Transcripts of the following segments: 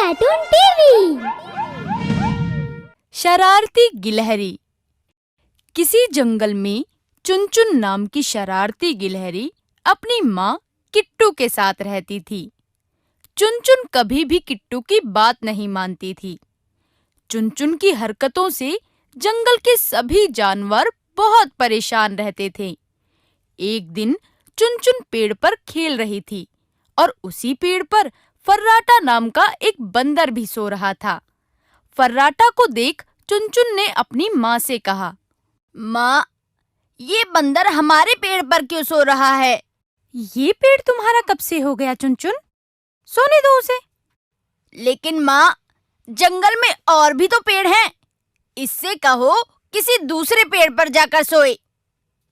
Cartoon TV. शरारती गिलहरी। किसी जंगल में चुनचुन नाम की शरारती गिलहरी अपनी माँ किट्टू के साथ रहती थी। चुनचुन कभी भी किट्टू की बात नहीं मानती थी। चुनचुन की हरकतों से जंगल के सभी जानवर बहुत परेशान रहते थे। एक दिन चुनचुन पेड़ पर खेल रही थी और उसी पेड़ पर फर्राटा नाम का एक बंदर भी सो रहा था। फर्राटा को देख चुनचुन ने अपनी माँ से कहा, माँ, ये बंदर हमारे पेड़ पर क्यों सो रहा है? ये पेड़ तुम्हारा कब से हो गया चुनचुन? सोने दो उसे। लेकिन माँ, जंगल में और भी तो पेड़ हैं। इससे कहो किसी दूसरे पेड़ पर जाकर सोए।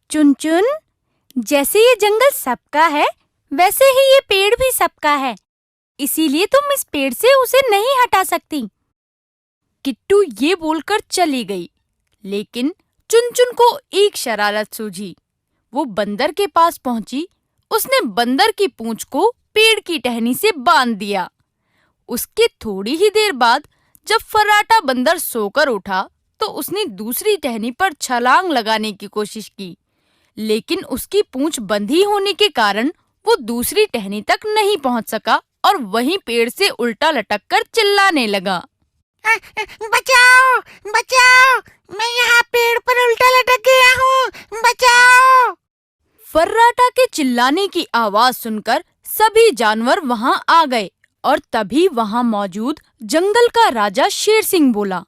चुनचुन, जैसे ये जंगल सबका है, वैसे ही ये पेड़ भी सबका है। इसीलिए तुम इस पेड़ से उसे नहीं हटा सकती। किट्टू ये बोलकर चली गई, लेकिन चुनचुन को एक शरारत सूझी। वो बंदर के पास पहुंची। उसने बंदर की पूंछ को पेड़ की टहनी से बांध दिया। उसके थोड़ी ही देर बाद जब फर्राटा बंदर सोकर उठा तो उसने दूसरी टहनी पर छलांग लगाने की कोशिश की, लेकिन उसकी पूंछ बंधी होने के कारण वो दूसरी टहनी तक नहीं पहुंच सका और वहीं पेड़ से उल्टा लटककर चिल्लाने लगा, बचाओ, बचाओ, मैं यहाँ पेड़ पर उल्टा लटक गया हूँ, बचाओ। फर्राटा के चिल्लाने की आवाज सुनकर सभी जानवर वहां आ गए और तभी वहां मौजूद जंगल का राजा शेर सिंह बोला,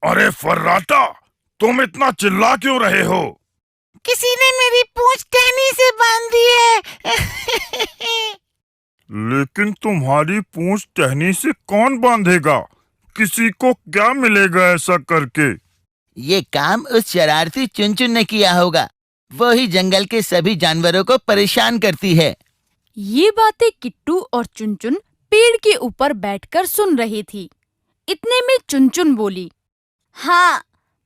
अरे फर्राटा, तुम इतना चिल्ला क्यों रहे हो? किसी ने मेरी पूंछ टहनी से बांध दी है। लेकिन तुम्हारी पूंछ टहनी से कौन बांधेगा? किसी को क्या मिलेगा ऐसा करके? ये काम उस शरारती चुनचुन ने किया होगा। वो ही जंगल के सभी जानवरों को परेशान करती है। ये बातें किट्टू और चुनचुन पेड़ के ऊपर बैठकर सुन रही थी। इतने में चुनचुन बोली, हाँ,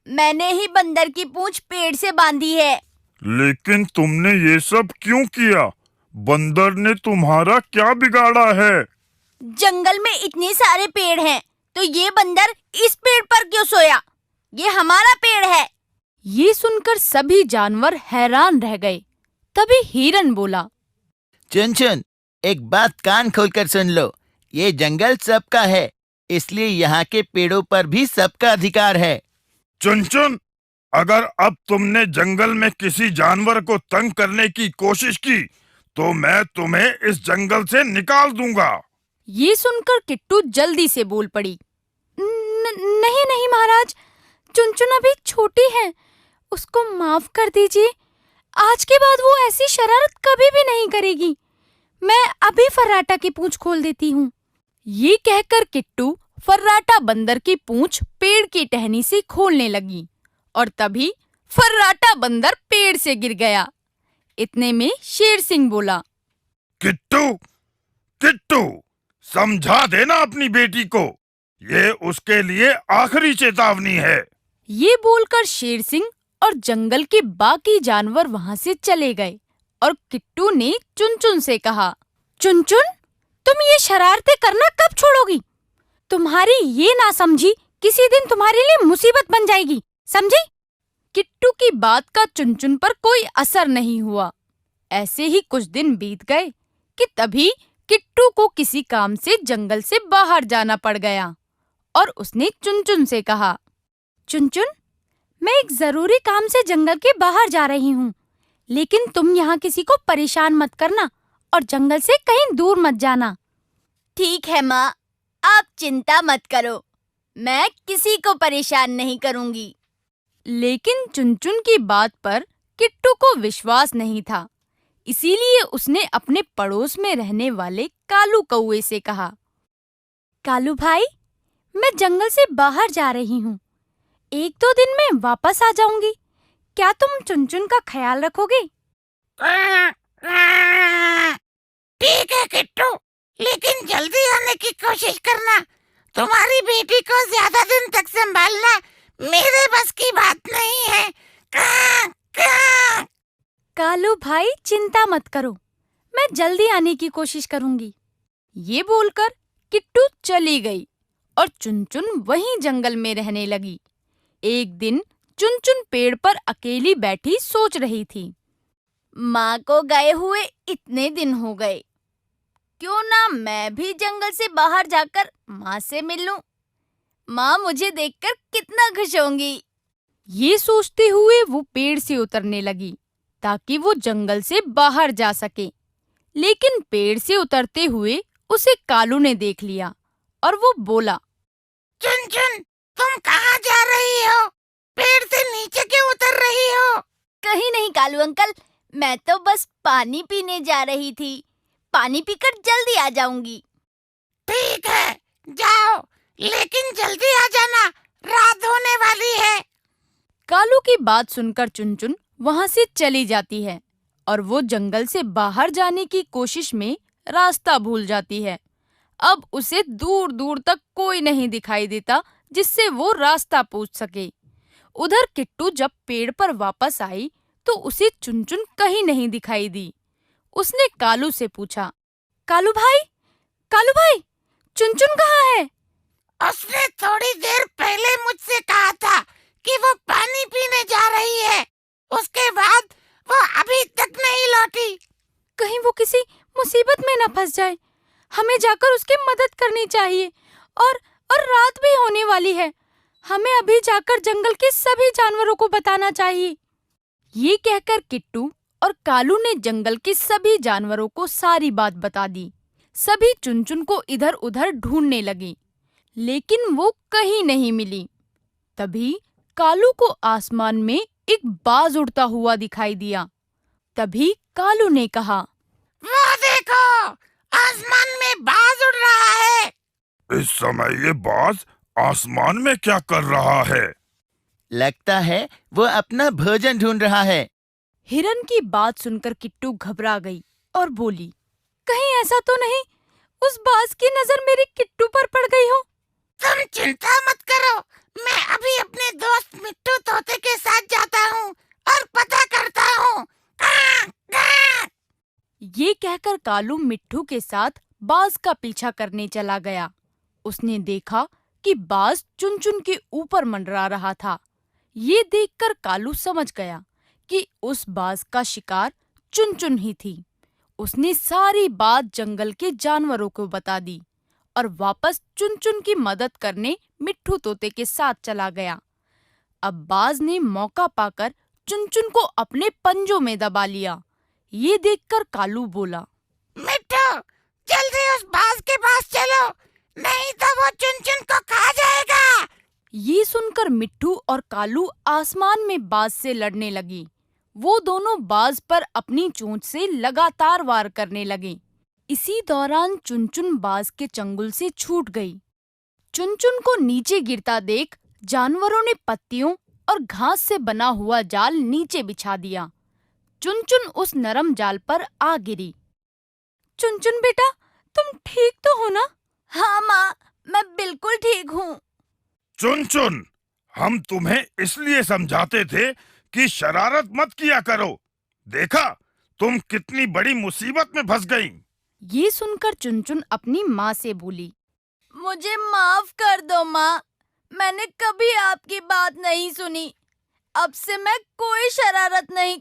मैंने ही बंदर की पूंछ पेड़ से बांधी है। लेकिन तुमने ये सब क्यों किया? बंदर ने तुम्हारा क्या बिगाड़ा है? जंगल में इतने सारे पेड़ हैं, तो ये बंदर इस पेड़ पर क्यों सोया? ये हमारा पेड़ है। ये सुनकर सभी जानवर हैरान रह गए। तभी हिरन बोला, चुनचुन, एक बात कान खोलकर सुन लो। ये जंगल सबका है, इसलिए यहाँ के पेड़ों पर भी सबका अधिकार है। चुनचुन, अगर अब तुमने जंगल में किसी जानवर को तंग करने की कोशिश की तो मैं तुम्हें इस जंगल से निकाल दूंगा। ये सुनकर किट्टू जल्दी से बोल पड़ी, नहीं नहीं महाराज, चुनचुन अभी छोटी है, उसको माफ कर दीजिए। आज के बाद वो ऐसी शरारत कभी भी नहीं करेगी। मैं अभी फर्राटा की पूंछ खोल देती हूँ। ये कहकर किट्टू फर्राटा बंदर की पूंछ पेड़ की टहनी से खोलने लगी और तभी फर्राटा बंदर पेड़ से गिर गया। इतने में शेर सिंह बोला, किट्टू, किट्टू, समझा देना अपनी बेटी को। ये उसके लिए आखिरी चेतावनी है। ये बोलकर शेर सिंह और जंगल के बाकी जानवर वहां से चले गए और किट्टू ने चुनचुन से कहा, चुनचुन, तुम ये शरारतें करना कब छोड़ोगी? तुम्हारी ये नासमझी किसी दिन तुम्हारे लिए मुसीबत बन जाएगी, समझी? किट्टू की बात का चुनचुन पर कोई असर नहीं हुआ। ऐसे ही कुछ दिन बीत गए कि तभी किट्टू को किसी काम से जंगल से बाहर जाना पड़ गया और उसने चुनचुन से कहा, चुनचुन, मैं एक जरूरी काम से जंगल के बाहर जा रही हूँ, लेकिन तुम यहाँ किसी को परेशान मत करना और जंगल से कहीं दूर मत जाना। ठीक है माँ, आप चिंता मत करो, मैं किसी को परेशान नहीं करूँगी। लेकिन चुनचुन की बात पर किट्टू को विश्वास नहीं था, इसीलिए उसने अपने पड़ोस में रहने वाले कालू कौवे से कहा, कालू भाई, मैं जंगल से बाहर जा रही हूँ, 1-2 दिन में वापस आ जाऊंगी। क्या तुम चुनचुन का ख्याल रखोगे? ठीक है किट्टू, लेकिन जल्दी आने की कोशिश करना। तुम्हारी बेटी को ज्यादा दिन तक संभालना मेरे बस की बात नहीं है। का, का। कालू भाई, चिंता मत करो, मैं जल्दी आने की कोशिश करूंगी। ये बोलकर किट्टू चली गई और चुनचुन वहीं जंगल में रहने लगी। एक दिन चुनचुन पेड़ पर अकेली बैठी सोच रही थी। माँ को गए हुए इतने दिन हो गए, क्यों ना मैं भी जंगल से बाहर जाकर माँ से मिल लूं। माँ मुझे देखकर कितना खुश होंगी। ये सोचते हुए वो पेड़ से उतरने लगी ताकि वो जंगल से बाहर जा सके। लेकिन पेड़ से उतरते हुए उसे कालू ने देख लिया और वो बोला, चुनचुन, तुम कहाँ जा रही हो? पेड़ से नीचे क्यों उतर रही हो? कहीं नहीं कालू अंकल, मैं तो बस पानी पीने जा रही थी। पानी पीकर जल्दी आ जाऊंगी। ठीक है, जाओ, लेकिन जल्दी आ जाना, रात होने वाली है। कालू की बात सुनकर चुनचुन वहां से चली जाती है और वो जंगल से बाहर जाने की कोशिश में रास्ता भूल जाती है। अब उसे दूर दूर तक कोई नहीं दिखाई देता जिससे वो रास्ता पूछ सके। उधर किट्टू जब पेड़ पर वापस आई तो उसे चुनचुन कहीं नहीं दिखाई दी। उसने कालू से पूछा, कालू भाई, चुनचुन कहाँ है? उसने थोड़ी देर पहले मुझसे कहा था कि वो पानी पीने जा रही है। उसके बाद वो अभी तक नहीं लौटी। कहीं वो किसी मुसीबत में न फंस जाए। हमें जाकर उसकी मदद करनी चाहिए। और रात भी होने वाली है। हमें अभी जाकर जंगल के सभी जानवरों को बताना चाहिए। ये कहकर किट्टू और कालू ने जंगल के सभी जानवरों को सारी बात बता दी। सभी चुनचुन को इधर उधर ढूंढने लगे, लेकिन वो कहीं नहीं मिली। तभी कालू को आसमान में एक बाज उड़ता हुआ दिखाई दिया। तभी कालू ने कहा, वो देखो, आसमान में बाज उड़ रहा है। इस समय ये बाज आसमान में क्या कर रहा है? लगता है वो अपना भोजन ढूंढ रहा है। हिरन की बात सुनकर किट्टू घबरा गई और बोली, कहीं ऐसा तो नहीं उस बाज की नजर मेरे किट्टू पर पड़ गई हो? तुम चिंता मत करो, मैं अभी अपने दोस्त मिट्टू तोते के साथ जाता हूँ और पता करता हूँ। ਕਾਂ, ਕਾਂ। ये कहकर कालू मिट्ठू के साथ बाज का पीछा करने चला गया। उसने देखा कि बाज चुनचुन के ऊपर मंडरा रहा था। ये देखकर कालू समझ गया कि उस बाज का शिकार चुनचुन ही थी। उसने सारी बात जंगल के जानवरों को बता दी और वापस चुनचुन की मदद करने मिट्ठू तोते के साथ चला गया। अब बाज ने मौका पाकर चुनचुन को अपने पंजों में दबा लिया। ये देखकर कालू बोला, मिट्टू, जल्दी उस बाज के पास चलो, नहीं तो वो चुनचुन को खा जाएगा। ये सुनकर मिट्ठू और कालू आसमान में बाज से लड़ने लगी। वो दोनों बाज पर अपनी चोंच से लगातार वार करने लगे। इसी दौरान चुनचुन बाज के चंगुल से छूट गई। चुनचुन को नीचे गिरता देख जानवरों ने पत्तियों और घास से बना हुआ जाल नीचे बिछा दिया। चुनचुन उस नरम जाल पर आ गिरी। चुनचुन बेटा, तुम ठीक तो हो ना? हाँ माँ, मैं बिल्कुल ठीक हूँ। चुन, हम तुम्हें इसलिए समझाते थे कि शरारत मत किया करो। देखा, तुम कितनी बड़ी मुसीबत में फंस गई। ये सुनकर चुनचुन अपनी माँ से बोली, मुझे माफ कर दो माँ, मैंने कभी आपकी बात नहीं सुनी। अब से मैं कोई शरारत नहीं